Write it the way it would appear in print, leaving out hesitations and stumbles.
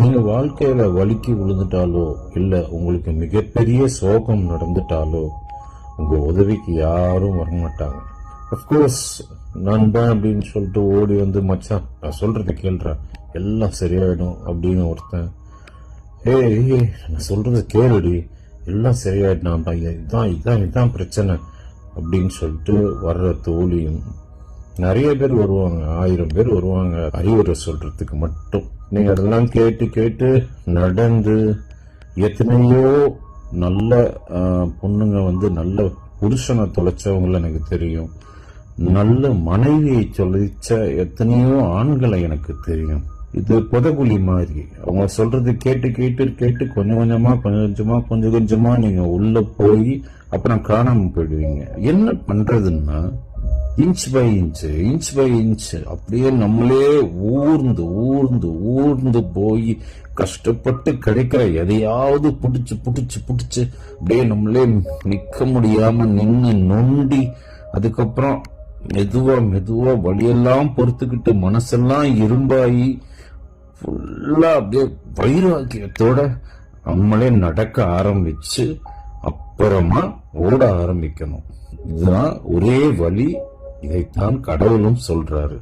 நீங்க வாழ்க்கையில வலிக்கு விழுந்துட்டாலோ இல்ல உங்களுக்கு மிகப்பெரிய சோகம் நடந்துட்டாலோ உங்க உதவிக்கு யாரும் வரமாட்டாங்க. அப்கோர்ஸ் நண்பன் அப்படின்னு சொல்லிட்டு ஓடி வந்து மச்சான் நான் சொல்றதை கேள்றேன் எல்லாம் சரியாயிடும் அப்படின்னு ஒருத்தன், ஏய் நான் சொல்றதை கேளுடி எல்லாம் சரியாயிட்டான்டா, இதுதான் இதான் இதான் பிரச்சனை அப்படின்னு சொல்லிட்டு வர்ற தோழியும் நிறைய பேர் வருவாங்க, 1000 பேர் வருவாங்க அறிவுரை சொல்றதுக்கு மட்டும். நீங்க அதெல்லாம் கேட்டு கேட்டு நடந்து எத்தனையோ நல்ல பொண்ணுங்க வந்து நல்ல புருஷனை தொலைச்சவங்கள எனக்கு தெரியும், நல்ல மனைவியை தொலைச்ச எத்தனையோ ஆண்களை எனக்கு தெரியும். இது புதகுழி மாதிரி. அவங்க சொல்றது கேட்டு கேட்டு கேட்டு கொஞ்சம் கொஞ்சமா நீங்க உள்ள போய் அப்புறம் காணாம போயிடுவீங்க. என்ன பண்றதுன்னா இன்ச் பை இன்ச் அப்படியே நம்மளே ஊர்ந்து ஊர்ந்து ஊர்ந்து போய் கஷ்டப்பட்டு கிடைக்கிற எதையாவது புடிச்சு புடிச்சு புடிச்சு அப்படியே நம்மளே நிக்க முடியாம நின்னு நொண்டி அதுக்கப்புறம் மெதுவா மெதுவா வழியெல்லாம் பொறுத்துக்கிட்டு மனசெல்லாம் இரும்பாயி ஃபுல்லா அப்படியே வைராக்கியத்தோட நம்மளே நடக்க ஆரம்பிச்சு அப்புறமா ஓட ஆரம்பிக்கணும். இதுதான் ஒரே வழி. இதைத்தான் கடவுளும் சொல்றாரு.